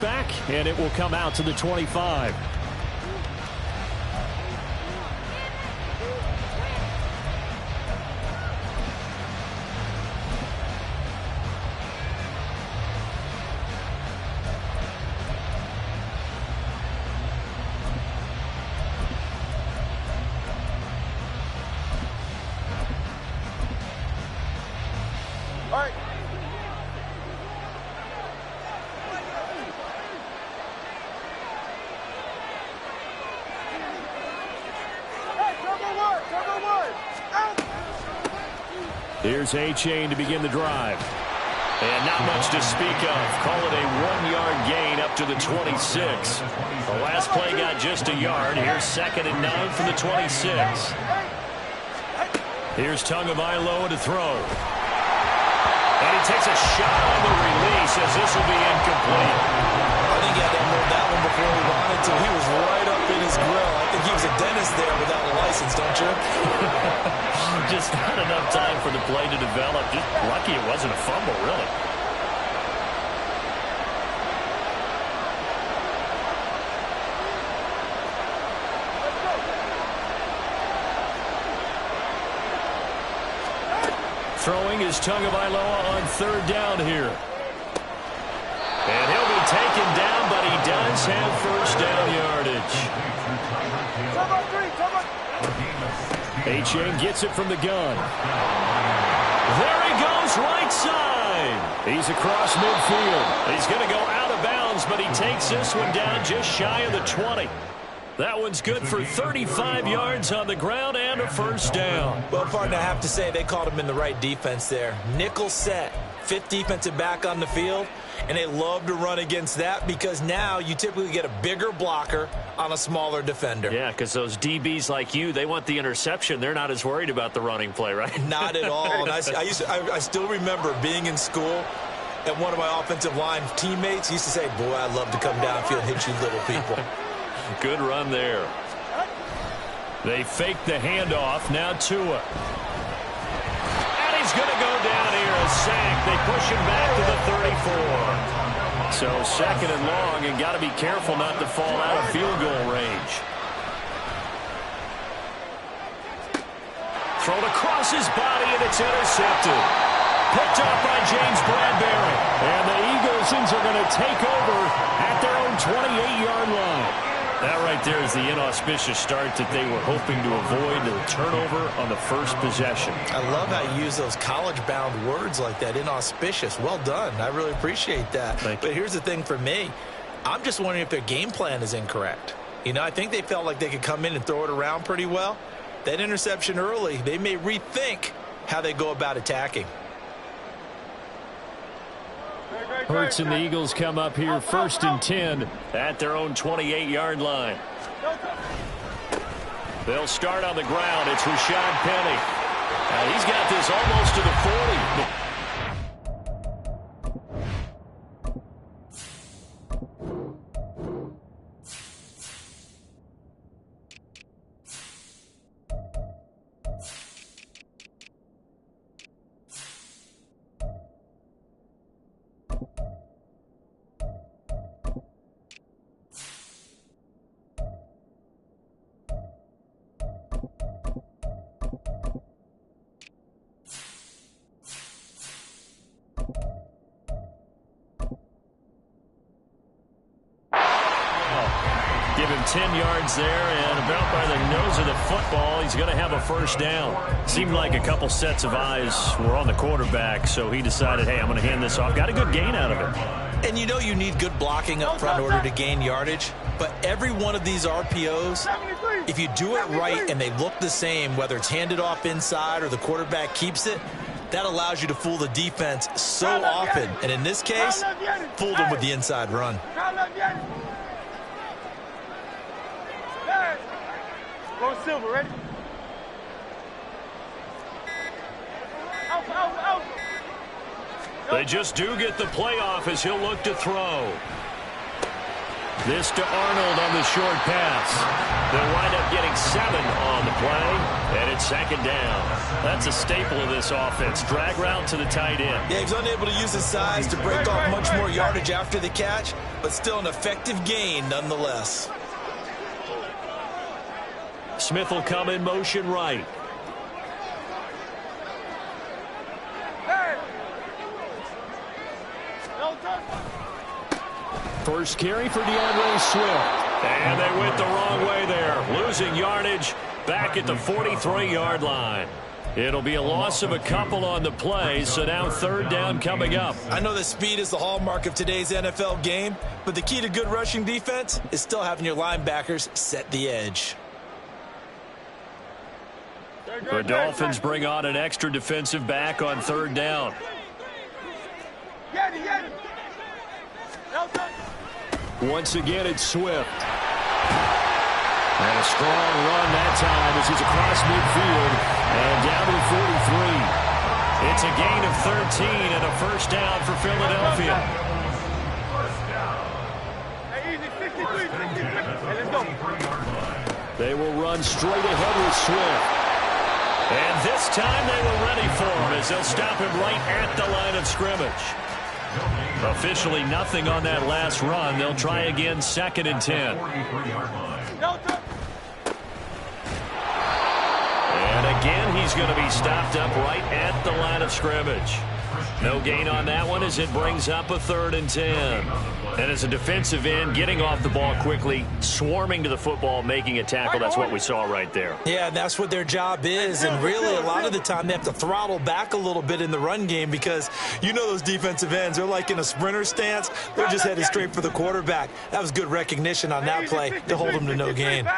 back, and it will come out to the 25. Here's A-Chain to begin the drive. And not much to speak of. Call it a 1-yard gain up to the 26. The last play got just a yard. Here's 2nd and 9 from the 26. Here's Tagovailoa to throw. And he takes a shot on the release as this will be incomplete. I think he had to unload that one before he wanted to. He was right up in his grill. I think he was a dentist there without a license, don't you? Just not enough time for the play to develop. Just lucky it wasn't a fumble, really. Throwing is Tagovailoa on 3rd down here. And he'll be taken down, but he does have 1st down yardage. A-Chain gets it from the gun. There he goes, right side. He's across midfield. He's going to go out of bounds, but he takes this one down just shy of the 20. That one's good for 35 yards on the ground and a 1st down. Well, partner, I have to say they called him in the right defense there. Nickel set, 5th defensive back on the field, and they love to run against that because now you typically get a bigger blocker on a smaller defender. Yeah, because those DBs like you, they want the interception. They're not as worried about the running play, right? Not at all. And I still remember being in school, and one of my offensive line teammates used to say, boy, I'd love to come downfield and hit you little people. Good run there. They fake the handoff. Now Tua. And he's going to go down here. A sack. They push him back to the 34. So 2nd and long, and got to be careful not to fall out of field goal range. Thrown across his body, and it's intercepted. Picked up by James Bradbury. And the Eaglesons are going to take over at their own 28-yard line. That right there is the inauspicious start that they were hoping to avoid, the turnover on the 1st possession. I love how you use those college-bound words like that, inauspicious. Well done. I really appreciate that. But here's the thing for me. I'm just wondering if their game plan is incorrect. You know, I think they felt like they could come in and throw it around pretty well. That interception early, they may rethink how they go about attacking. Hurts and the Eagles come up here 1st and 10 at their own 28-yard line. They'll start on the ground. It's Rashad Penny. He's got this almost to the 40. Give him 10 yards there, and about by the nose of the football, he's going to have a 1st down. Seemed like a couple sets of eyes were on the quarterback, so he decided, hey, I'm going to hand this off. Got a good gain out of it. And you know you need good blocking up front in order to gain yardage, but every one of these RPOs, if you do it right and they look the same, whether it's handed off inside or the quarterback keeps it, that allows you to fool the defense so often. And in this case, fooled them with the inside run. Go Silver, ready? They just do get the playoff as he'll look to throw. This to Arnold on the short pass. They'll wind up getting 7 on the play, and it's second down. That's a staple of this offense. Drag route to the tight end. Yeah, he's unable to use his size to break off much more yardage after the catch, but still an effective gain nonetheless. Smith will come in motion right. First carry for DeAndre Swift. And they went the wrong way there. Losing yardage back at the 43-yard line. It'll be a loss of a couple on the play, so now third down coming up. I know that speed is the hallmark of today's NFL game, but the key to good rushing defense is still having your linebackers set the edge. The Dolphins bring on an extra defensive back on third down. Once again, it's Swift. And a strong run that time as he's across midfield and down to the 43. It's a gain of 13 and a first down for Philadelphia. They will run straight ahead with Swift. And this time they were ready for him as they'll stop him right at the line of scrimmage. Officially nothing on that last run. They'll try again, 2nd and 10. And again, he's going to be stopped up right at the line of scrimmage. No gain on that one as it brings up a 3rd and 10. And as a defensive end, getting off the ball quickly, swarming to the football, making a tackle, that's what we saw right there. Yeah, that's what their job is. And really, a lot of the time, they have to throttle back a little bit in the run game because you know those defensive ends, they're like in a sprinter stance. They're just headed straight for the quarterback. That was good recognition on that play to hold him to no gain.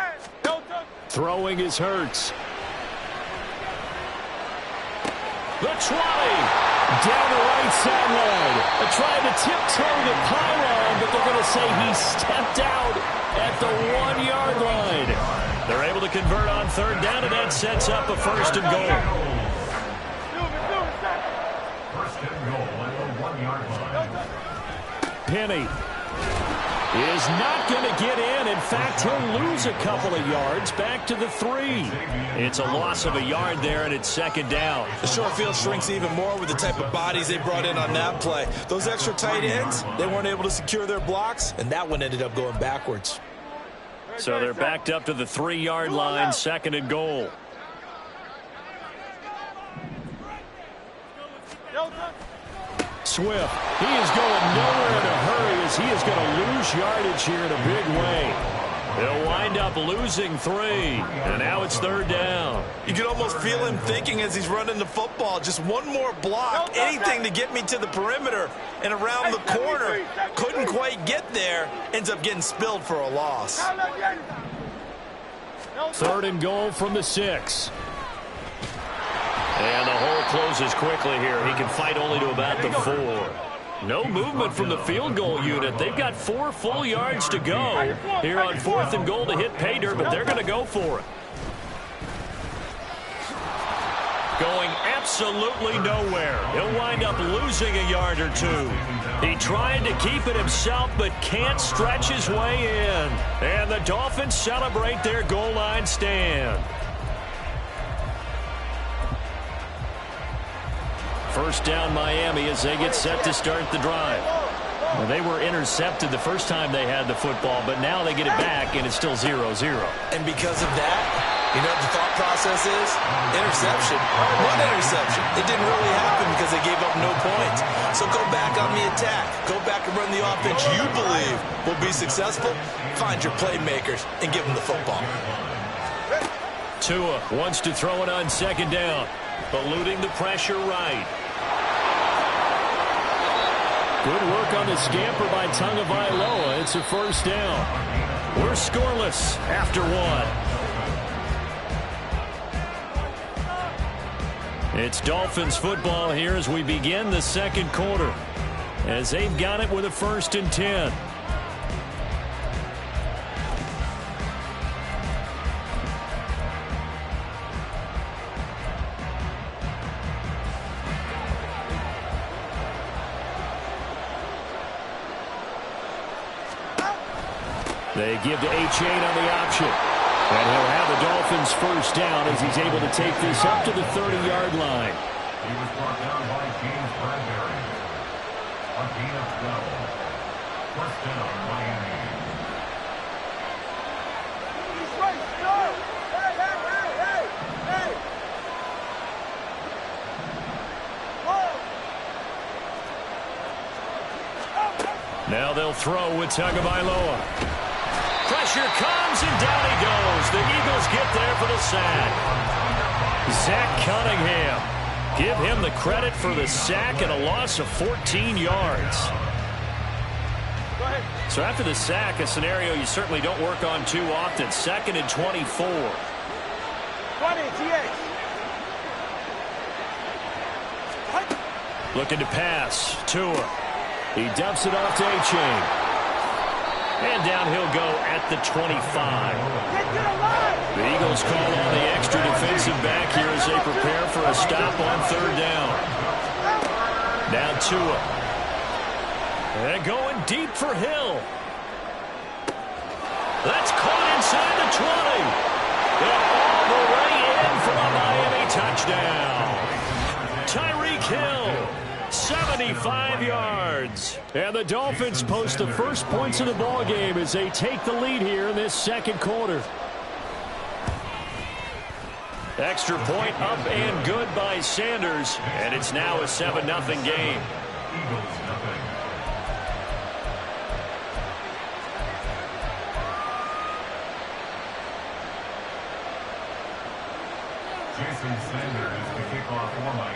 Throwing is Hurts. The 20. Down the right sideline. Trying to tiptoe the pylon, but they're going to say he stepped out at the 1-yard line. They're able to convert on third down, and that sets up a 1st and goal. 1st and goal at the 1-yard line. Penny is not going to get in. In fact, he'll lose a couple of yards back to the 3. It's a loss of a yard there, and it's 2nd down. The short field shrinks even more with the type of bodies they brought in on that play. Those extra tight ends, they weren't able to secure their blocks, and that one ended up going backwards. So they're backed up to the 3-yard line, 2nd and goal. Swift, he is going nowhere in a hurry as he is going to lose yardage here in a big way. They'll wind up losing 3, and now it's 3rd down. You can almost feel him thinking as he's running the football, just one more block, anything to get me to the perimeter and around the corner. Couldn't quite get there, ends up getting spilled for a loss. 3rd and goal from the 6. And the hole closes quickly here. He can fight only to about the 4. No movement from the field goal unit. They've got 4 full yards to go here on 4th and goal to hit pay dirt, but they're going to go for it. Going absolutely nowhere. He'll wind up losing a yard or 2. He tried to keep it himself, but can't stretch his way in. And the Dolphins celebrate their goal line stand. First down Miami as they get set to start the drive. Well, they were intercepted the first time they had the football, but now they get it back, and it's still 0-0. And because of that, you know what the thought process is? Interception. One interception. It didn't really happen because they gave up no points. So go back on the attack. Go back and run the offense you believe will be successful. Find your playmakers and give them the football. Tua wants to throw it on 2nd down, eluding the pressure right. Good work on the scamper by Tagovailoa. It's a 1st down. We're scoreless after 1. It's Dolphins football here as we begin the 2nd quarter, as they've got it with a 1st and 10. They give to A-Chain on the option. And he'll have the Dolphins first down as he's able to take this up to the 30-yard line. He was brought down by James Bradbury. A gain of 12. First down, Miami. Now they'll throw with Tagovailoa. Pressure comes, and down he goes. The Eagles get there for the sack. Zach Cunningham. Give him the credit for the sack and a loss of 14 yards. So after the sack, a scenario you certainly don't work on too often. 2nd and 24. Looking to pass. Tua. He dumps it off to A-Chain. And down he'll go at the 25. The Eagles call on the extra defensive back here as they prepare for a stop on 3rd down. Now Tua. And going deep for Hill. That's caught inside the 20. And all the way in for a Miami touchdown. Tyreek Hill. 75 yards. And the Dolphins post the first points of the ball game as they take the lead here in this 2nd quarter. Extra point up and good by Sanders. And it's now a 7-0 game. Eagles nothing. Jason Sanders to kick off for Miami.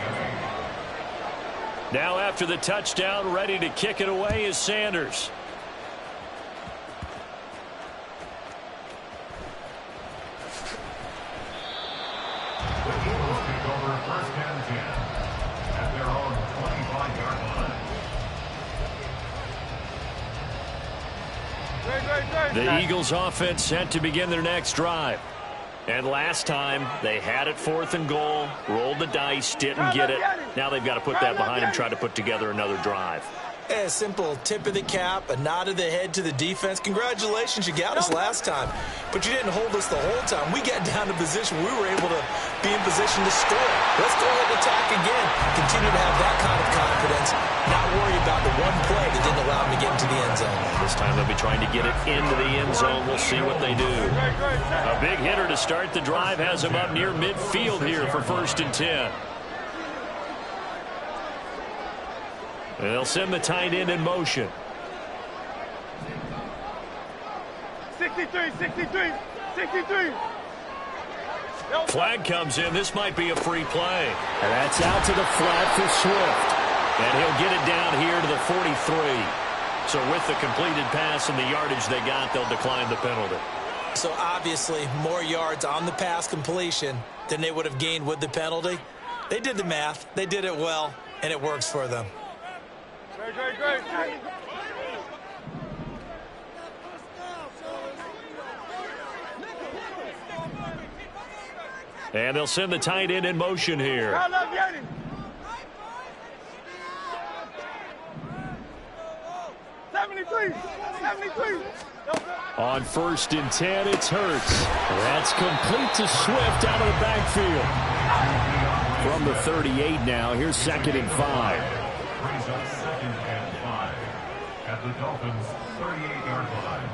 Now after the touchdown, ready to kick it away is Sanders. The Eagles take over 1st and 10 at their own 25-yard line. The Eagles offense set to begin their next drive. And last time, they had it 4th and goal, rolled the dice, didn't get it. Now they've got to put that behind them, try to put together another drive. A simple tip of the cap, a nod of the head to the defense. Congratulations, you got us last time. But you didn't hold us the whole time. We got down to position. We were able to be in position to score. Let's go ahead and attack again. Continue to have that kind of confidence. Not worry about the one play that didn't allow them to get into the end zone. This time they'll be trying to get it into the end zone. We'll see what they do. A big hitter to start the drive has him up near midfield here for 1st and 10. They'll send the tight end in motion. 63. Flag comes in. This might be a free play. And that's out to the flat for Swift. And he'll get it down here to the 43. So with the completed pass and the yardage they got, they'll decline the penalty. So obviously more yards on the pass completion than they would have gained with the penalty. They did the math. They did it well, and it works for them. Great. And they'll send the tight end in motion here. On 1st and 10, it's Hurts. That's complete to Swift out of the backfield. From the 38 now, here's 2nd and 5. Brings up 2nd and 5 at the Dolphins' 38-yard line.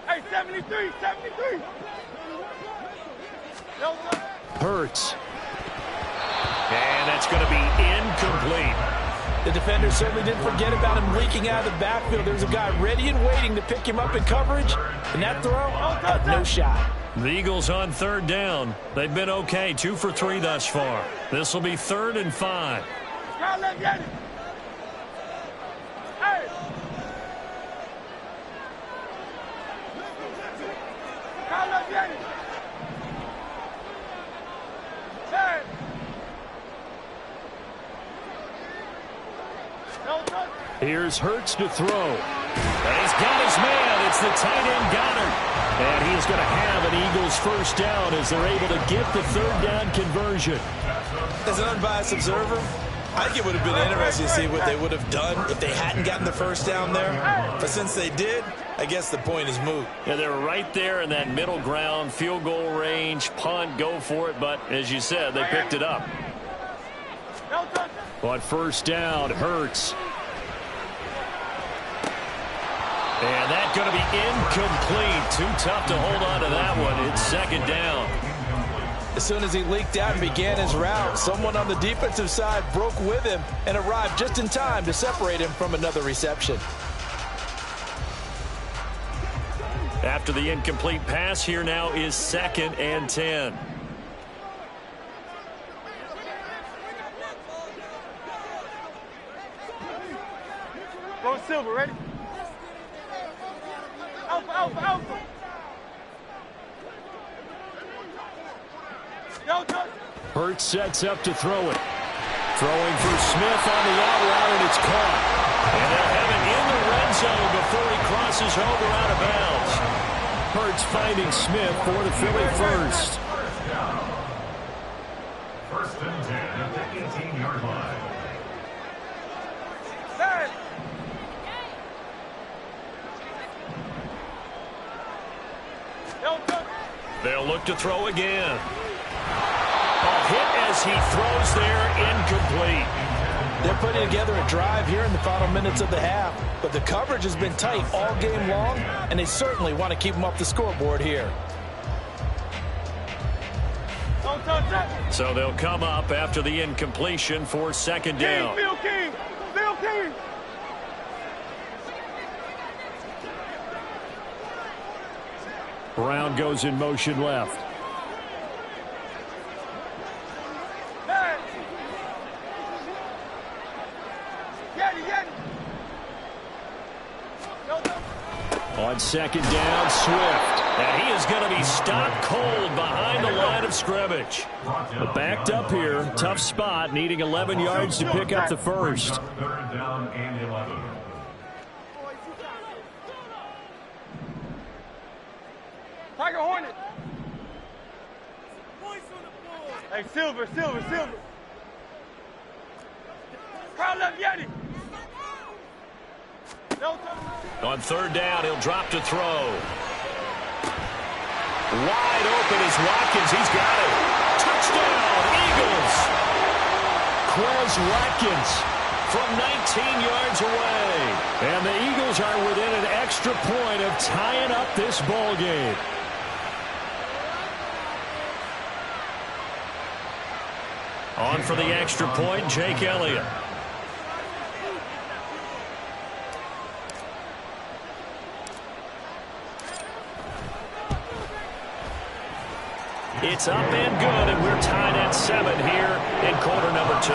Hey, 73. Hurts. And that's going to be incomplete. The defender certainly didn't forget about him leaking out of the backfield. There's a guy ready and waiting to pick him up in coverage. And that throw, no shot. The Eagles on 3rd down. They've been okay, 2 for 3 thus far. This will be 3rd and 5. Here's Hurts to throw. And he's got his man. It's the tight end Goddard. And he's going to have an Eagles first down as they're able to get the 3rd down conversion. As an unbiased observer, I think it would have been interesting to see what they would have done if they hadn't gotten the first down there. But since they did, I guess the point is moot. Yeah, they're right there in that middle ground, field goal range, punt, go for it. But as you said, they picked it up. But first down, Hurts. And that's going to be incomplete. Too tough to hold on to that one. It's second down. As soon as he leaked out and began his route, someone on the defensive side broke with him and arrived just in time to separate him from another reception. After the incomplete pass, here now is 2nd and 10. Go Silver, ready? Alpha, alpha, alpha. Hurts sets up to throw it. Throwing for Smith on the out route, and it's caught. And they'll have it in the red zone before he crosses over out of bounds. Hurts finding Smith for the Philly first. First and 10 at the 18-yard line. They'll look to throw again. A hit as he throws there, incomplete. They're putting together a drive here in the final minutes of the half, but the coverage has been tight all game long, and they certainly want to keep them off the scoreboard here. So they'll come up after the incompletion for second down. Phil King! Phil King! Brown goes in motion left. On second down, Swift. And he is going to be stopped cold behind the line of scrimmage. But backed up here, tough spot, needing 11 yards to pick up the first. Third down and 11. Tiger Hornet. Hey, Silver, Silver, Silver. Crowd left Yeti. On third down, he'll drop to throw. Wide open is Watkins. He's got it. Touchdown, Eagles. Quez Watkins from 19 yards away. And the Eagles are within an extra point of tying up this ball game. On for the extra point, Jake Elliott. It's up and good, and we're tied at 7 here in quarter number 2.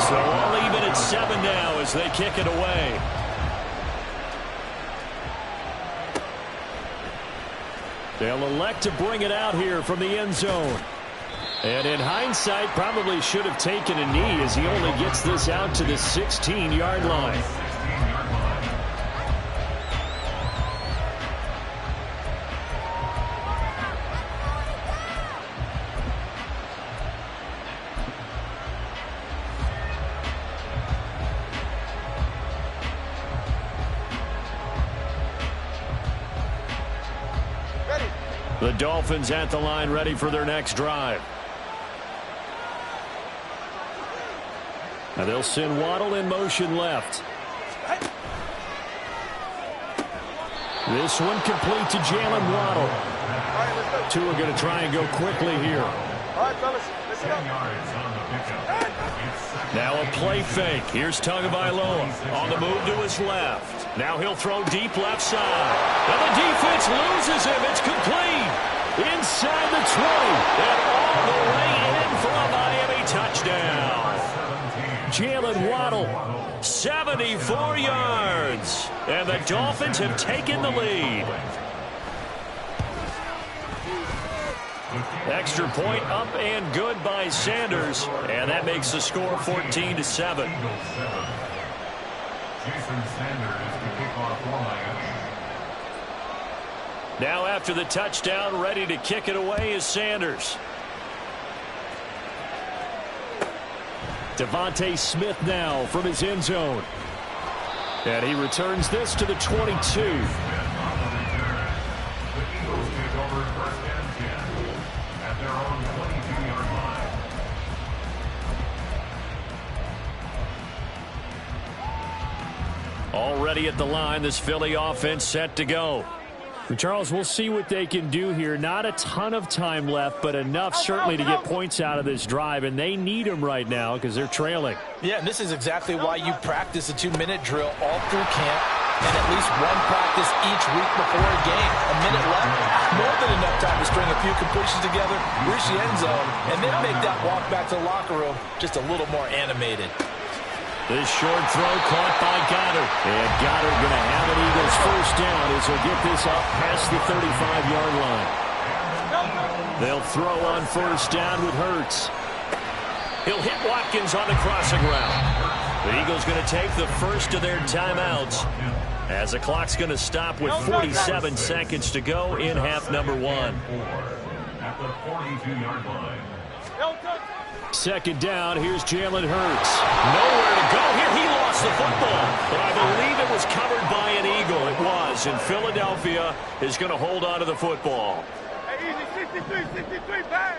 So all even at 7 now as they kick it away. They'll elect to bring it out here from the end zone. And in hindsight, probably should have taken a knee as he only gets this out to the 16-yard line. The Dolphins at the line, ready for their next drive. Now they'll send Waddle in motion left. This one complete to Jalen Waddle. Two are going to try and go quickly here. All right, fellas, listen up. Now a play fake. Here's Tagovailoa on the move to his left. Now he'll throw deep left side. And the defense loses him. It's complete. Inside the 20. And all the way in for a Miami touchdown. Jalen Waddle, 74 yards. And the Dolphins have taken the lead. Extra point up and good by Sanders. And that makes the score 14-7. Jason Sanders to kick off for Miami. Now after the touchdown, ready to kick it away is Sanders. Devontae Smith now from his end zone. And he returns this to the 22. Already at the line, this Philly offense set to go. Charles, we'll see what they can do here. Not a ton of time left, but enough certainly to get points out of this drive, and they need them right now because they're trailing. Yeah, and this is exactly why you practice a 2-minute drill all through camp and at least one practice each week before a game. A minute left, more than enough time to string a few completions together, reach the end zone, and then make that walk back to the locker room just a little more animated. This short throw caught by Goddard. And Goddard going to have an Eagles first down as he'll get this up past the 35-yard line. They'll throw on first down with Hurts. He'll hit Watkins on the crossing route. The Eagles going to take the first of their timeouts as the clock's going to stop with 47 seconds to go in half number 1. At the 42-yard line. Second down, here's Jalen Hurts. Nowhere to go here. He lost the football, but I believe it was covered by an Eagle. It was, and Philadelphia is going to hold on to the football. Hey, easy, 63, bad.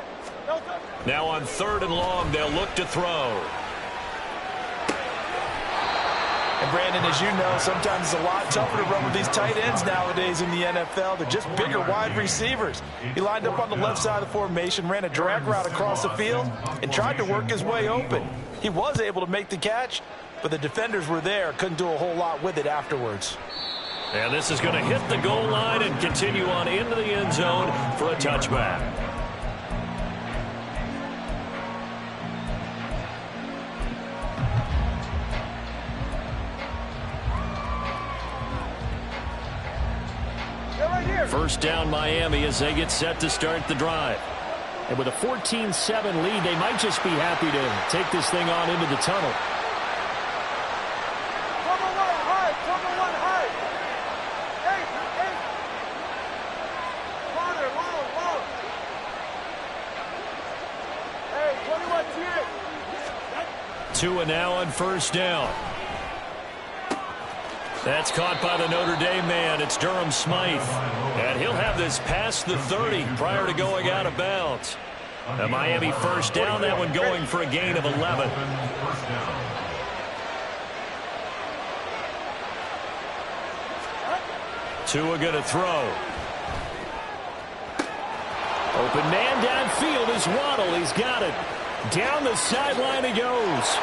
Now on 3rd and long, they'll look to throw. And Brandon, as you know, sometimes it's a lot tougher to run with these tight ends nowadays in the NFL. They're just bigger wide receivers. He lined up on the left side of the formation, ran a drag route across the field, and tried to work his way open. He was able to make the catch, but the defenders were there, couldn't do a whole lot with it afterwards. And this is going to hit the goal line and continue on into the end zone for a touchback. First down Miami as they get set to start the drive. And with a 14-7 lead, they might just be happy to take this thing on into the tunnel. Cover one high. Hey. Water, long. Hey, 21 10. Tua now on first down. That's caught by the Notre Dame man. It's Durham Smythe. And he'll have this past the 30 prior to going out of bounds. A Miami first down, that one going for a gain of 11. Tua going to throw. Open man downfield is Waddle. He's got it. Down the sideline he goes.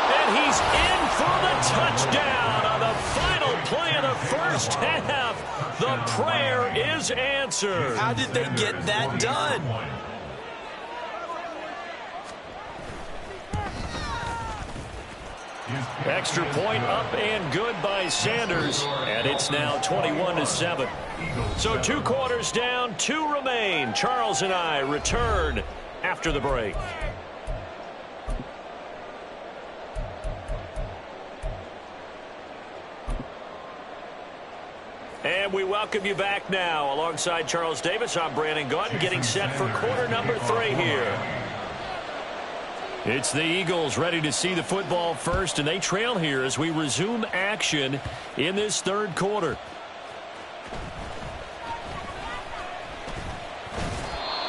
And he's in for the touchdown on the final play of the first half. The prayer is answered. How did they get that done? Extra point up and good by Sanders. And it's now 21-7. So 2 quarters down, 2 remain. Charles and I return after the break. And we welcome you back now. Alongside Charles Davis, I'm Brandon Gaudin, getting set for quarter number 3 here. It's the Eagles ready to see the football first, and they trail here as we resume action in this 3rd quarter.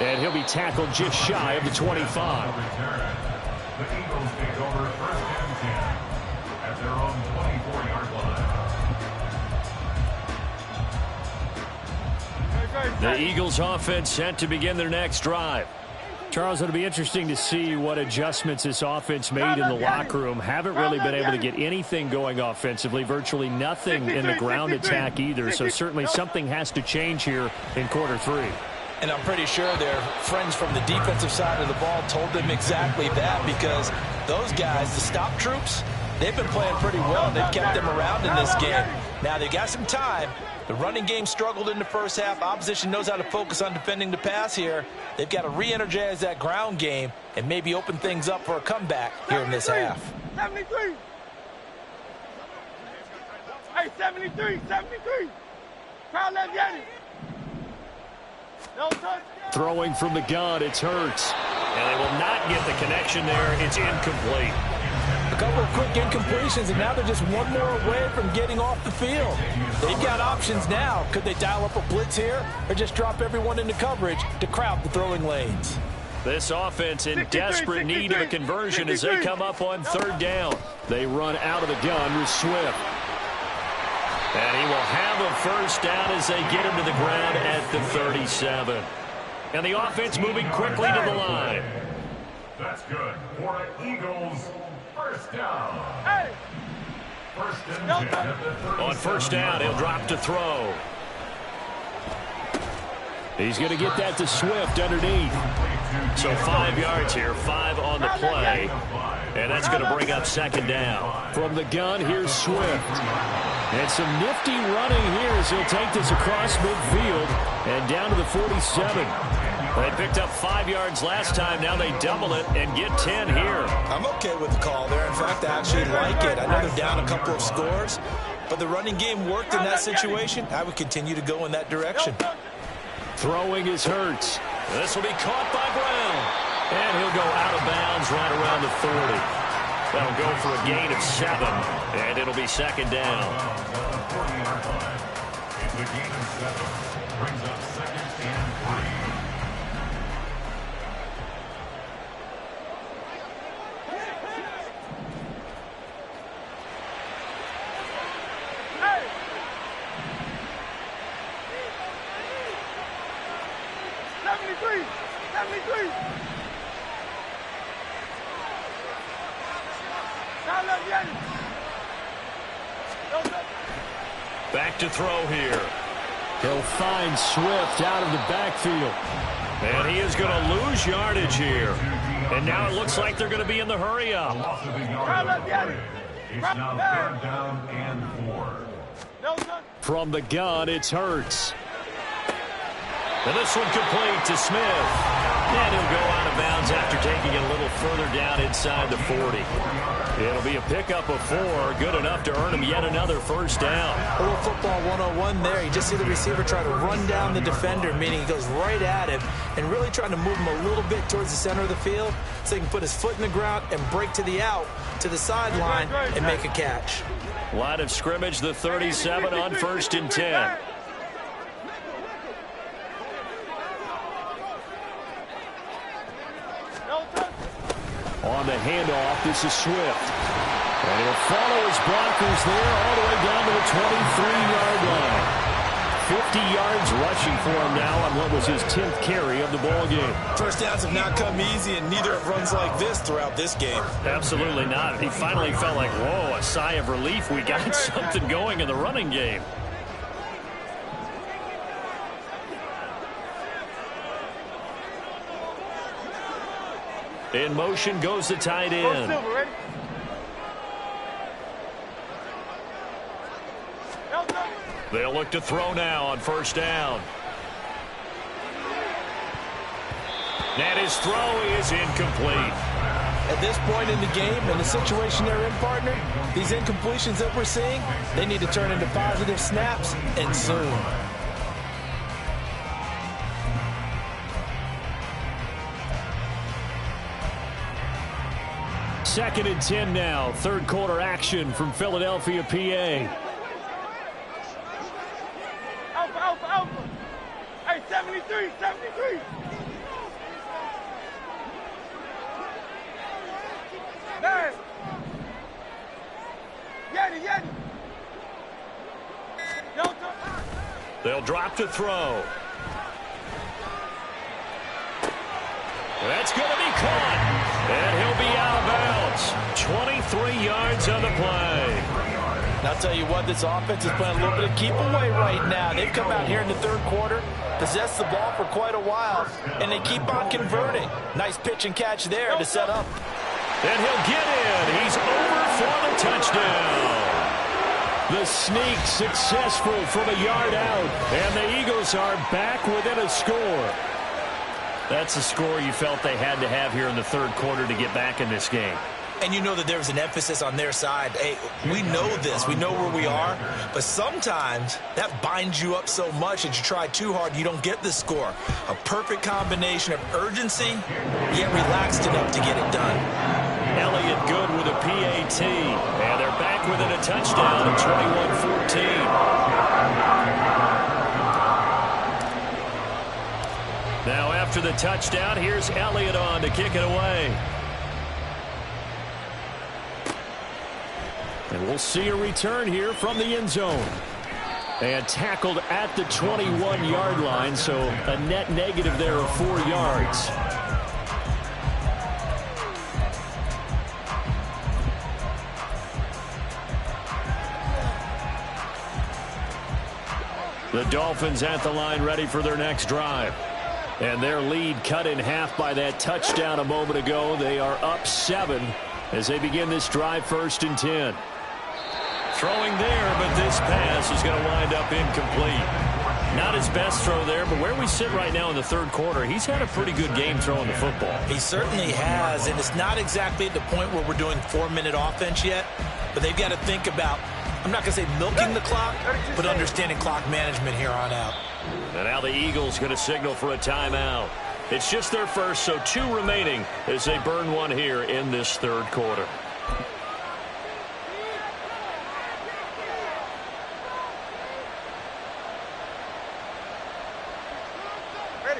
And he'll be tackled just shy of the 25. The Eagles take over 1st and 10 at their own 24-yard line. The Eagles offense set to begin their next drive. Charles, it'll be interesting to see what adjustments this offense made in the locker room. Haven't really been able to get anything going offensively, virtually nothing in the ground attack either. So certainly something has to change here in quarter 3. And I'm pretty sure their friends from the defensive side of the ball told them exactly that, because those guys, the stop troops, they've been playing pretty well. They've kept them around in this game. Now they got some time. The running game struggled in the first half. Opposition knows how to focus on defending the pass here. They've got to re-energize that ground game and maybe open things up for a comeback here in this half. 73. Hey, 73. Crowd left Yanni. No touch. Throwing from the gun, it's Hurts. And they will not get the connection there. It's incomplete. A couple of quick incompletions, and now they're just one more away from getting off the field. They've got options now. Could they dial up a blitz here or just drop everyone into coverage to crowd the throwing lanes? This offense in desperate need of a conversion as they come up on third down. They run out of the gun with Swift. And he will have a first down as they get him to the ground at the 37. And the offense moving quickly to the line. That's good for an Eagles first down. Hey! First and 10 at the 37. On first down, he'll drop to throw. He's going to get that to Swift underneath. So 5 yards here, 5 on the play. And that's going to bring up second down. From the gun, here's Swift. And some nifty running here as he'll take this across midfield and down to the 47. They picked up 5 yards last time. Now they double it and get 10 here. I'm okay with the call there. In fact, I actually like it. I know they're down a couple of scores, but the running game worked in that situation. I would continue to go in that direction. Throwing is Hurts. This will be caught by Brown. And he'll go out of bounds right around the 30. That'll go for a gain of 7. And it'll be second down. It's a gain of 7. Brings up second and 3. Back to throw here. He'll find Swift out of the backfield. And he is going to lose yardage here. And now it looks like they're going to be in the hurry up. Loss of a yard. It's now third down and 4. From the gun, it's Hurts. And this one complete to Smith. And he'll go out of bounds after taking it a little further down inside the 40. It'll be a pickup of 4, good enough to earn him yet another first down. A little football 101 there. You just see the receiver try to run down the defender, meaning he goes right at him and really trying to move him a little bit towards the center of the field so he can put his foot in the ground and break to the out, to the sideline, and make a catch. Line of scrimmage, the 37 on first and 10. On the handoff, this is Swift. And he'll follow his blockers there all the way down to the 23-yard line. 50 yards rushing for him now on what was his 10th carry of the ball game. First downs have not come easy, and neither have runs like this throughout this game. Absolutely not. He finally felt like, whoa, a sigh of relief. We got something going in the running game. In motion goes the tight end. They'll look to throw now on first down. And his throw is incomplete. At this point in the game and the situation they're in, partner, these incompletions that we're seeing, they need to turn into positive snaps, and soon. Second and 10 now. Third quarter action from Philadelphia, PA. Alpha, Alpha. Hey, 73. Hey. Yeti. They'll drop to throw. That's going to be caught. And he'll be out of bounds. 23 yards on the play. And I'll tell you what, this offense is playing a little bit of keep away right now. They've come out here in the third quarter, possessed the ball for quite a while, and they keep on converting. Nice pitch and catch there to set up. And he'll get in. He's over for the touchdown. The sneak successful from a yard out. And the Eagles are back within a score. That's the score you felt they had to have here in the third quarter to get back in this game. And you know that there was an emphasis on their side. Hey, we know this. We know where we are. But sometimes that binds you up so much that you try too hard, you don't get the score. A perfect combination of urgency, yet relaxed enough to get it done. Elliott good with a PAT. And they're back within a touchdown at 21-14. Now after the touchdown, here's Elliott on to kick it away. And we'll see a return here from the end zone. And tackled at the 21-yard line, so a net negative there of 4 yards. The Dolphins at the line ready for their next drive. And their lead cut in half by that touchdown a moment ago. They are up 7 as they begin this drive, 1st and 10. Throwing there, but this pass is going to wind up incomplete. Not his best throw there, but where we sit right now in the 3rd quarter, he's had a pretty good game throwing the football. He certainly has, and it's not exactly at the point where we're doing 4-minute offense yet, but they've got to think about, I'm not going to say milking the clock, but understanding clock management here on out. And now the Eagles going to signal for a timeout. It's just their first, so 2 remaining as they burn one here in this 3rd quarter.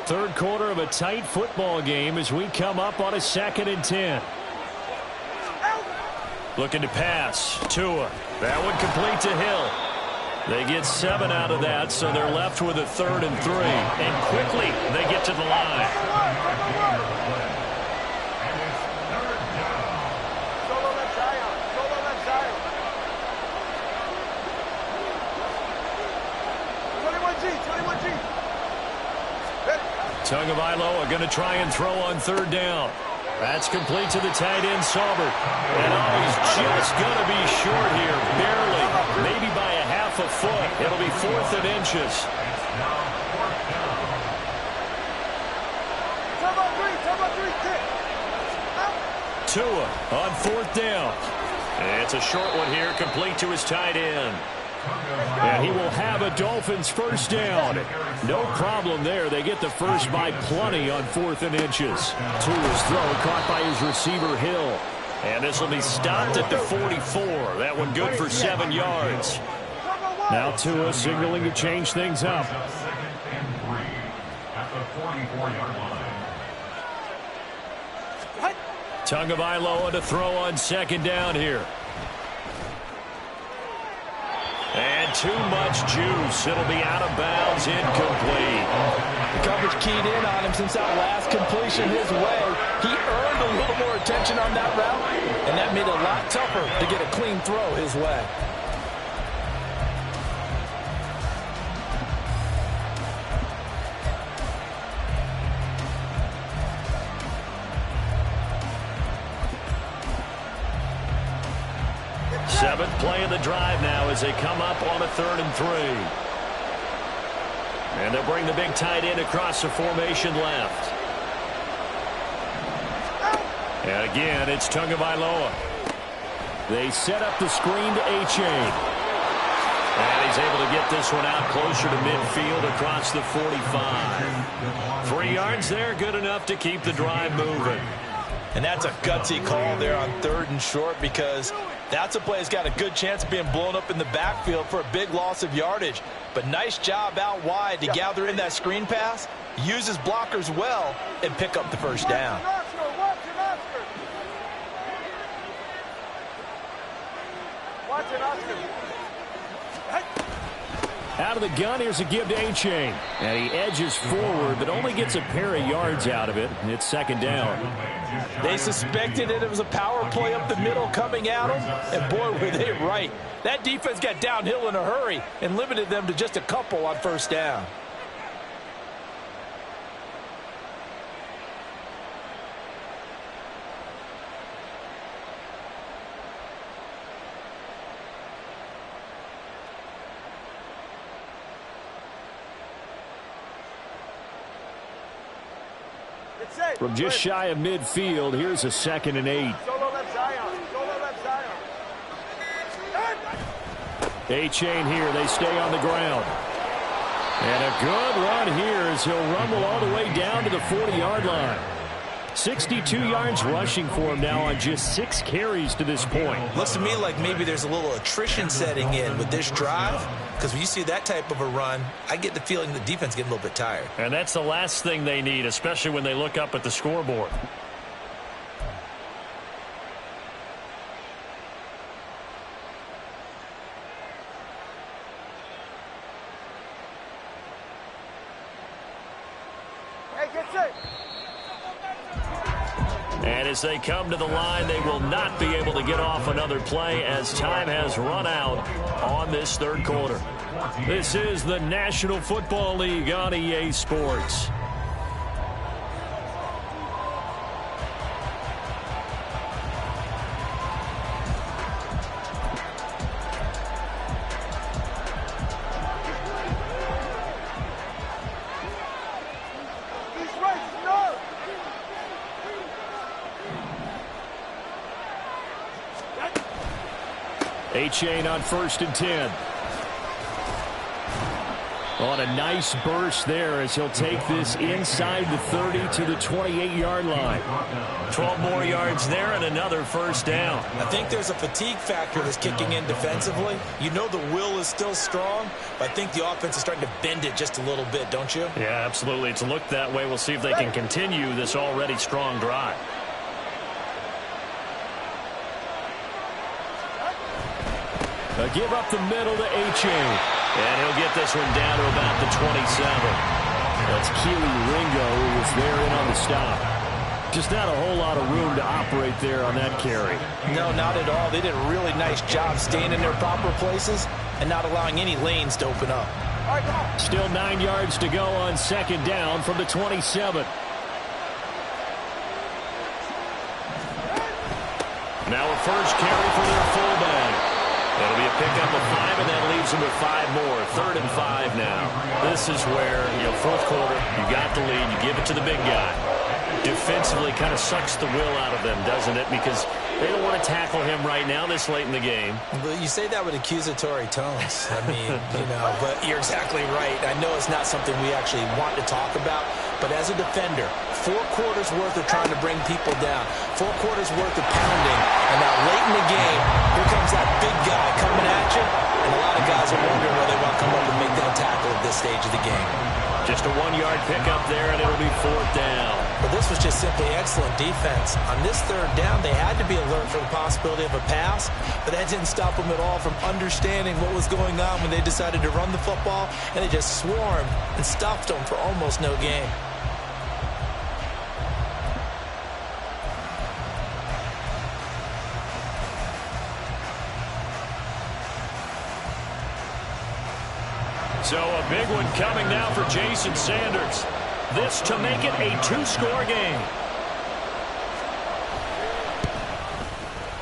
Third quarter of a tight football game as we come up on a 2nd and 10. Looking to pass. Tua. That one complete to Hill. They get 7 out of that, so they're left with a 3rd and 3. And quickly, they get to the line. Tagovailoa going to try and throw on 3rd down. That's complete to the tight end, Saubert. And he's just going to be short here, barely, maybe by a half a foot. It'll be 4th and inches. Tua on 4th down. And it's a short one here, complete to his tight end. And he will have a Dolphins 1st down. No problem there. They get the first by plenty on 4th and inches. Tua's throw caught by his receiver, Hill. And this will be stopped at the 44. That one good for 7 yards. Now Tua signaling to change things up. 2nd and 3 at the 44-yard line. Tagovailoa to throw on 2nd down here. And too much juice. It'll be out of bounds, incomplete. Coverage keyed in on him since that last completion his way. He earned a little more attention on that route, and that made it a lot tougher to get a clean throw his way. Seventh play of the drive now as they come up on a 3rd and 3. And they'll bring the big tight end across the formation left. And again, it's Tagovailoa. They set up the screen to Achane. And he's able to get this one out closer to midfield across the 45. 3 yards there, good enough to keep the drive moving. And that's a gutsy call there on 3rd and short, because that's a play that's got a good chance of being blown up in the backfield for a big loss of yardage. But nice job out wide to gather in that screen pass, use his blockers well, and pick up the 1st down. Out of the gun, here's a give to Achane. And he edges forward, but only gets a pair of yards out of it. And it's 2nd down. They suspected it was a power play up the middle coming at them, and boy, were they right. That defense got downhill in a hurry and limited them to just a couple on 1st down. From just shy of midfield, here's a 2nd and 8. Achane here. They stay on the ground. And a good run here as he'll rumble all the way down to the 40-yard line. 62 yards rushing for him now on just 6 carries to this point. Looks to me like maybe there's a little attrition setting in with this drive, because when you see that type of a run, I get the feeling the defense getting a little bit tired. And that's the last thing they need, especially when they look up at the scoreboard. And as they come to the line, they will not be able to get off another play as time has run out on this third quarter. This is the National Football League on EA Sports. Achane on 1st and 10. On a nice burst there as he'll take this inside the 30 to the 28-yard line. 12 more yards there and another first down. I think there's a fatigue factor that's kicking in defensively. You know the will is still strong, but I think the offense is starting to bend it just a little bit, don't you? Yeah, absolutely. It's looked that way. We'll see if they can continue this already strong drive. A give up the middle to Achane. And he'll get this one down to about the 27. That's Keely Ringo who was there in on the stop. Just not a whole lot of room to operate there on that carry. No, not at all. They did a really nice job staying in their proper places and not allowing any lanes to open up. Still 9 yards to go on 2nd down from the 27. Now a first carry for their fullback. It'll be a pickup of 5, and that leaves them with 5 more. 3rd and 5 now. This is where, fourth quarter, you got the lead, you give it to the big guy. Defensively kind of sucks the will out of them, doesn't it? Because they don't want to tackle him right now this late in the game. But you say that with accusatory tones. I mean, but you're exactly right. I know it's not something we actually want to talk about, but as a defender, 4 quarters worth of trying to bring people down, 4 quarters worth of pounding, and now late in the game, here comes that big guy coming at you, and a lot of guys are wondering whether they want to come up and make that tackle at this stage of the game. Just a 1-yard pickup there, and it'll be 4th down. But this was just simply excellent defense. On this 3rd down, they had to be alert for the possibility of a pass, but that didn't stop them at all from understanding what was going on when they decided to run the football, and they just swarmed and stopped them for almost no gain. So a big one coming now for Jason Sanders. This to make it a 2-score game.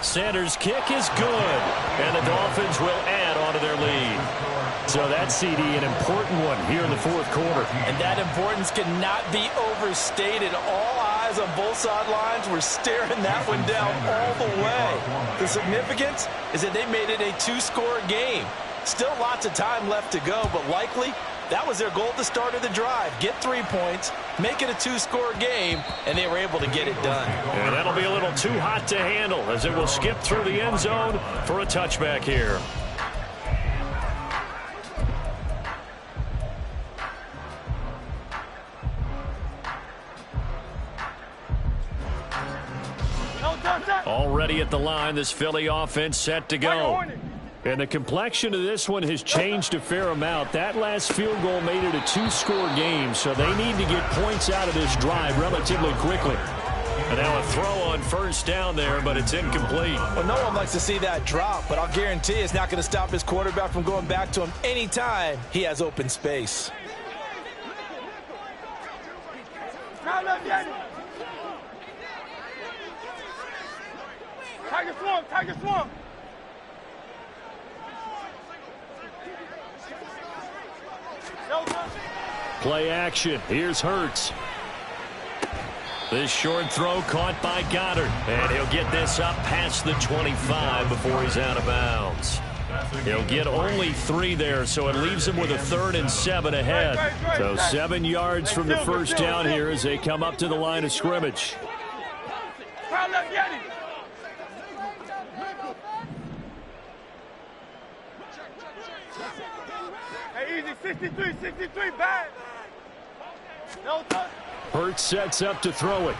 Sanders' kick is good, and the Dolphins will add on to their lead. So that CD, an important one here in the 4th quarter. And that importance cannot be overstated. All eyes on both sidelines were staring that one down all the way. The significance is that they made it a 2-score game. Still lots of time left to go, but likely that was their goal at the start of the drive. Get 3 points, make it a 2-score game, and they were able to get it done. And that'll be a little too hot to handle as it will skip through the end zone for a touchback here. Already at the line, this Philly offense set to go. And the complexion of this one has changed a fair amount. That last field goal made it a 2-score game, so they need to get points out of this drive relatively quickly. And now a throw on 1st down there, but it's incomplete. Well, no one likes to see that drop, but I'll guarantee it's not going to stop his quarterback from going back to him anytime he has open space. Tiger swamp, Tiger swamp. Play action. Here's Hurts. This short throw caught by Goddard. And he'll get this up past the 25 before he's out of bounds. He'll get only 3 there, so it leaves him with a 3rd and 7 ahead. So 7 yards from the first down here as they come up to the line of scrimmage. Crowd left, Yeti. Hey, easy, 63, bad. No touch. Hurts sets up to throw it.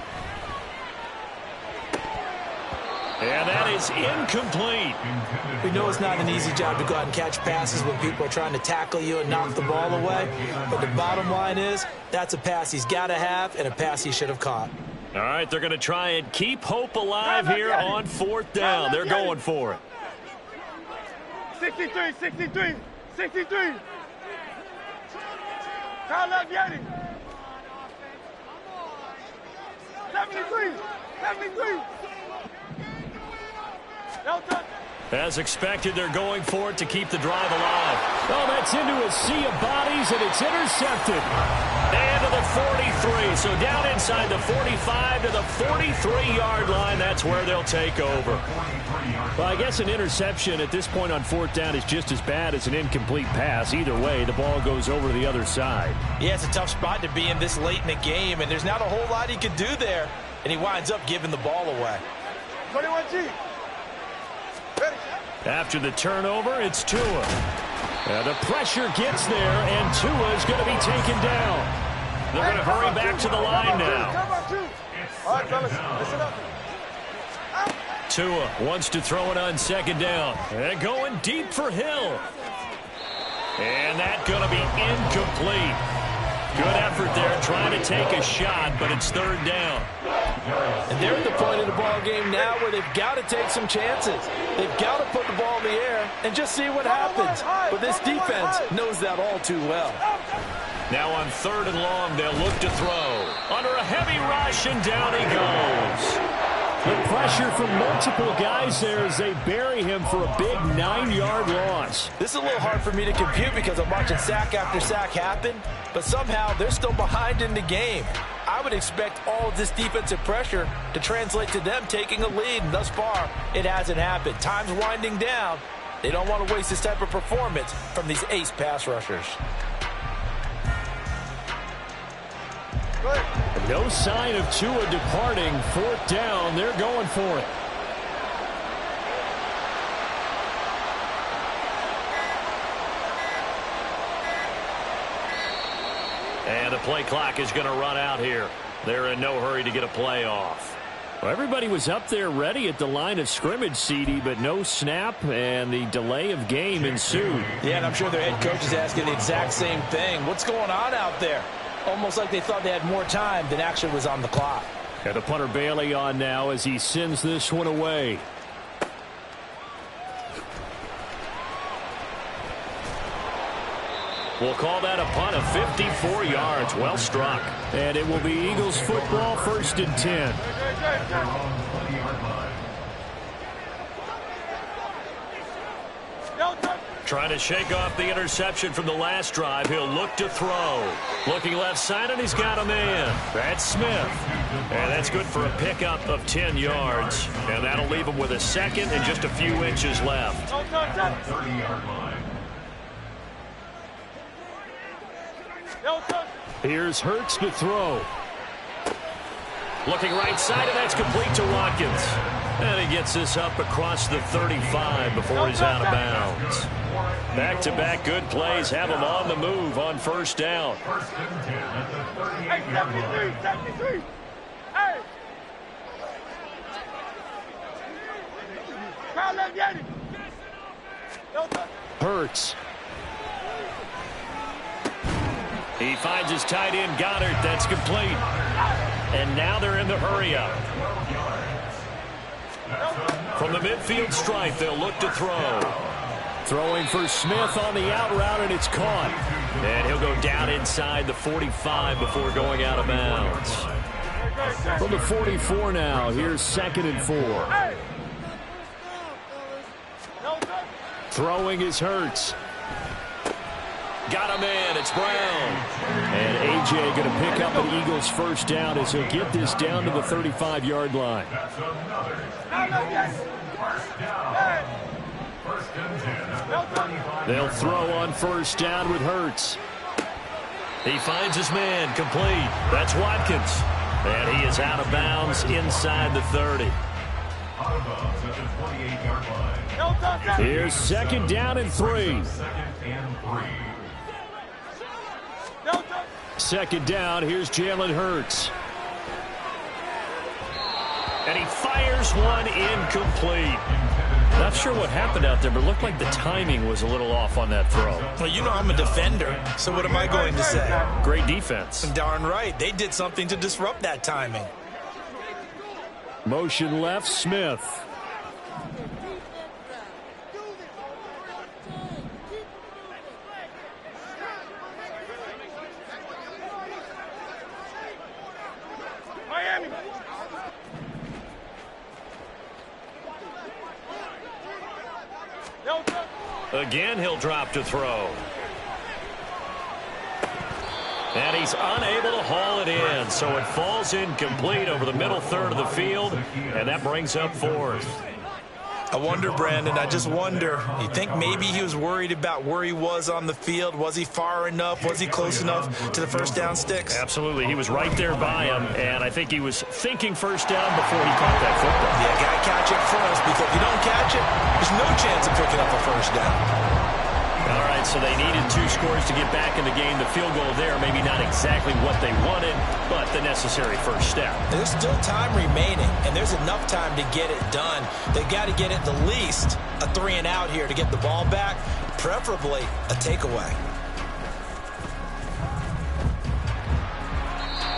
And that is incomplete. We know it's not an easy job to go out and catch passes when people are trying to tackle you and knock the ball away. But the bottom line is, that's a pass he's got to have and a pass he should have caught. All right, they're going to try and keep hope alive here on fourth down. They're going for it. 63. Crowd left, Yeti. 73. No touch. As expected, they're going for it to keep the drive alive. Oh, that's into a sea of bodies, and it's intercepted. And to the 43. So down inside the 45 to the 43-yard line. That's where they'll take over. Well, I guess an interception at this point on fourth down is just as bad as an incomplete pass. Either way, the ball goes over to the other side. Yeah, it's a tough spot to be in this late in the game, and there's not a whole lot he can do there. And he winds up giving the ball away. 21G. After the turnover, it's Tua. The pressure gets there, and Tua is going to be taken down. They're going to hurry back to the line now. All right, fellas, listen up. Tua wants to throw it on second down. And going deep for Hill. And that's going to be incomplete. Good effort there trying to take a shot, but it's third down. And they're at the point of the ball game now where they've got to take some chances. They've got to put the ball in the air and just see what happens. But this defense knows that all too well. Now on third and long, they'll look to throw. Under a heavy rush, and down he goes. The pressure from multiple guys there as they bury him for a big 9-yard loss. This is a little hard for me to compute because I'm watching sack after sack happen, but somehow they're still behind in the game. I would expect all of this defensive pressure to translate to them taking a lead, and thus far, it hasn't happened. Time's winding down. They don't want to waste this type of performance from these ace pass rushers. No sign of Tua departing. Fourth down, they're going for it. And the play clock is going to run out here. They're in no hurry to get a play off. Well, everybody was up there ready at the line of scrimmage, CD, but no snap, and the delay of game ensued. Yeah, and I'm sure their head coach is asking the exact same thing. What's going on out there? Almost like they thought they had more time than actually was on the clock. And the punter Bailey on now as he sends this one away. We'll call that a punt of 54 yards. Well struck. And it will be Eagles football, 1st and 10. Trying to shake off the interception from the last drive. He'll look to throw. Looking left side, and he's got a man. That's Smith. And that's good for a pickup of 10 yards. And that'll leave him with a second and just a few inches left. 30-yard line. Here's Hurts to throw. Looking right side, and that's complete to Watkins. And he gets this up across the 35 before he's out of bounds. Back-to-back good plays have him on the move on first down. First and 10 at the 30-yard Hey, 73. Hey. Crowd left, Yeti. Hurts. He finds his tight end, Goddard. That's complete. And now they're in the hurry-up. From the midfield stripe, they'll look to throw. Throwing for Smith on the out route, and it's caught. And he'll go down inside the 45 before going out of bounds. From the 44 now, here's 2nd and 4. Throwing is Hurts. Got a man, it's Brown. And A.J. going to pick up an Eagles first down as he'll get this down to the 35-yard line. That's another first down. First and 10 at the 35. They'll throw on first down with Hurts. He finds his man, complete. That's Watkins. And he is out of bounds inside the 30. Out of bounds at the 28-yard line. No touch. Here's 2nd down and 3. 2nd and 3. No touch. 2nd down, here's Jalen Hurts. And he fires one incomplete. Not sure what happened out there, but it looked like the timing was a little off on that throw. Well, you know I'm a defender, so what am I going to say? Great defense. Darn right. They did something to disrupt that timing. Motion left, Smith. Miami. No touch. Again, he'll drop to throw. And he's unable to haul it in, so it falls incomplete over the middle third of the field, and that brings up 4th. I wonder, Brandon, I just wonder, you think maybe he was worried about where he was on the field? Was he far enough? Was he close enough to the first down sticks? Absolutely. He was right there by him, and I think he was thinking first down before he caught that football. Yeah, got to catch it first, because if you don't catch it, there's no chance of picking up a first down. All right, so they needed 2 scores to get back in the game. The field goal there, maybe not exactly what they wanted, but the necessary first step. There's still time remaining, and there's enough time to get it done. They've got to get at the least a 3-and-out here to get the ball back, preferably a takeaway.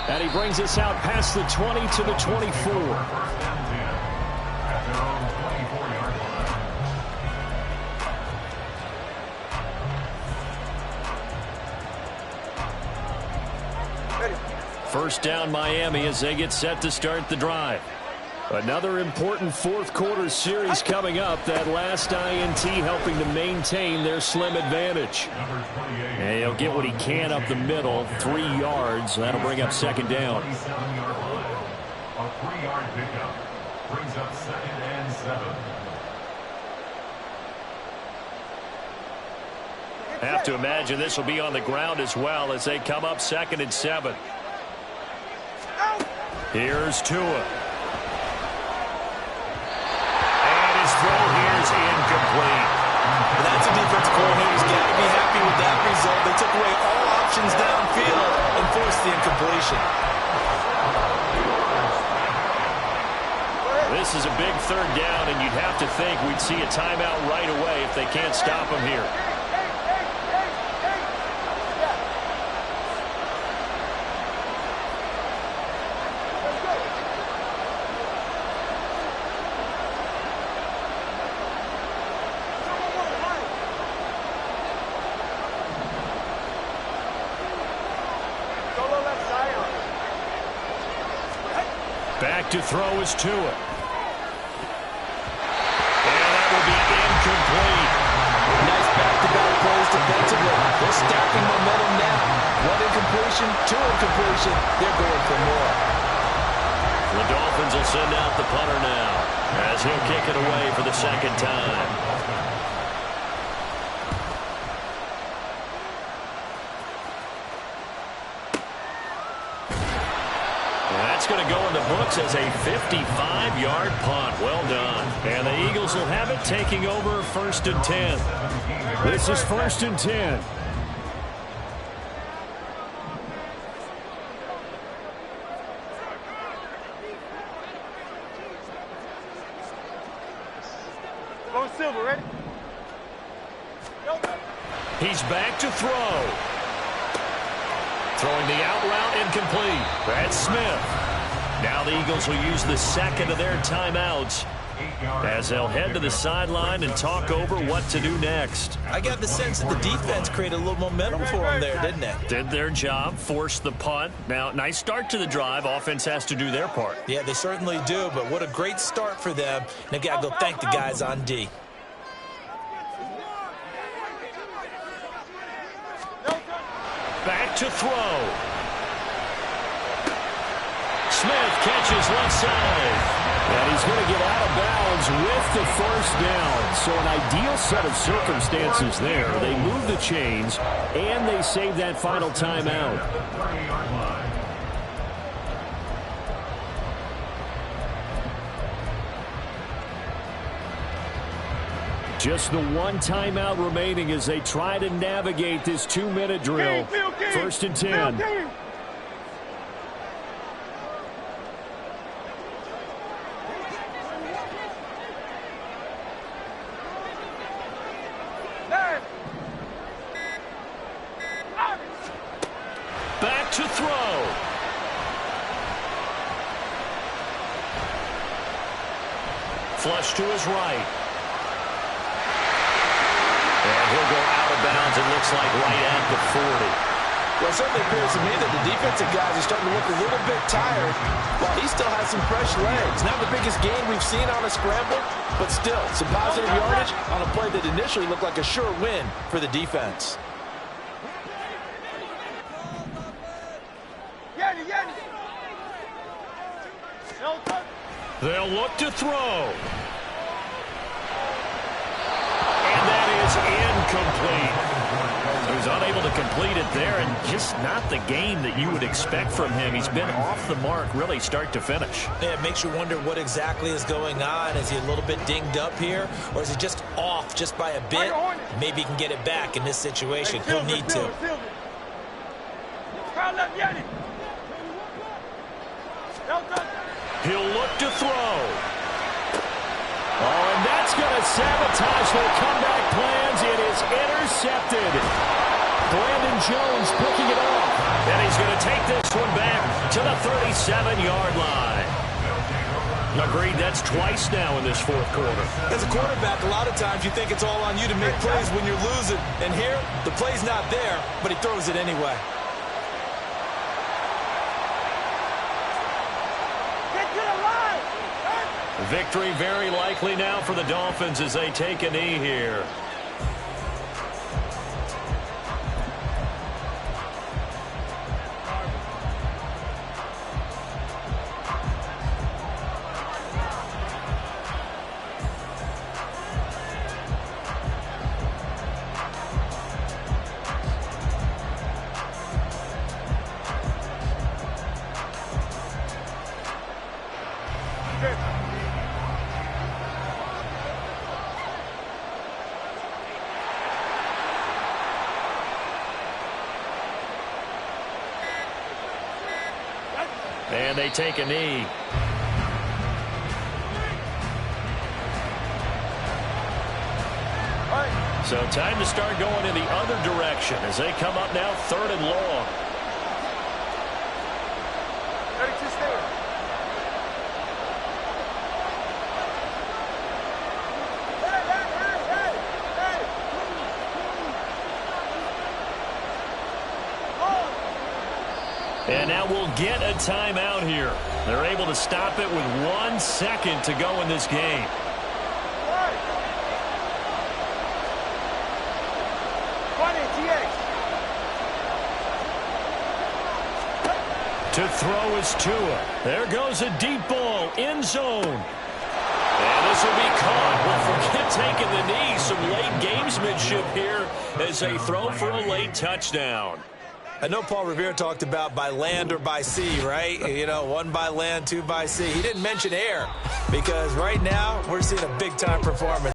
And he brings us out past the 20 to the 24. First and 10 at their own 24-yard line. First down Miami as they get set to start the drive. Another important fourth quarter series coming up. That last INT helping to maintain their slim advantage. And he'll get what he can up the middle, 3 yards. That'll bring up 2nd down. 27-yard line. A 3-yard pickup brings up 2nd and 7. I have to imagine this will be on the ground as well as they come up 2nd and 7. Here's Tua. And his throw here is incomplete. That's a defense coordinator's got to be happy with that result. They took away all options downfield and forced the incompletion. This is a big 3rd down, and you'd have to think we'd see a timeout right away if they can't stop him here. Back to throw is Tua. And that will be incomplete. Nice back-to-back plays defensively. They're stacking momentum now. 1 incompletion, 2 incompletion. They're going for more. The Dolphins will send out the punter now as he'll kick it away for the 2nd time. That's going to go in the books as a 55-yard punt. Well done. And the Eagles will have it, taking over 1st and 10. This is 1st and 10. Go Silver, ready? He's back to throw. Throwing the out route incomplete. That's Smith. Now the Eagles will use the 2nd of their timeouts as they'll head to the sideline and talk over what to do next. I got the sense that the defense created a little momentum for them there, didn't it? Did their job, forced the punt. Now, nice start to the drive. Offense has to do their part. Yeah, they certainly do, but what a great start for them. They got to go thank the guys on D. Back to throw. Smith catches left side. And he's going to get out of bounds with the 1st down. So an ideal set of circumstances there. They move the chains, and they save that final timeout. Just the one timeout remaining as they try to navigate this 2-minute drill. First and 10. Back to throw. Flush to his right. And he'll go out of bounds, it looks like right at the 40. Well, it certainly appears to me that the defensive guys are starting to look a little bit tired while he still has some fresh legs. Not the biggest gain we've seen on a scramble, but still some positive yardage on a play that initially looked like a sure win for the defense. They'll look to throw. And that is incomplete. He was unable to complete it there, and just not the game that you would expect from him. He's been off the mark really start to finish. Yeah, it makes you wonder what exactly is going on. Is he a little bit dinged up here, or is he just off just by a bit? Maybe he can get it back in this situation. He'll need to. He'll look to throw. Oh, and that's going to sabotage their comeback plans. It is intercepted. Brandon Jones picking it off. And he's going to take this one back to the 37-yard line. Agreed, that's twice now in this fourth quarter. As a quarterback, a lot of times you think it's all on you to make plays when you're losing. And here, the play's not there, but he throws it anyway. Victory very likely now for the Dolphins as they take a knee here. And they take a knee. So time to start going in the other direction as they come up now 3rd and long. And now we'll get a timeout here. They're able to stop it with 1 second to go in this game. To throw is Tua. There goes a deep ball, end zone. And this will be caught. Well, forget taking the knee. Some late gamesmanship here as they throw for a late touchdown. I know Paul Revere talked about by land or by sea, right? You know, 1 by land, 2 by sea. He didn't mention air because right now we're seeing a big-time performance.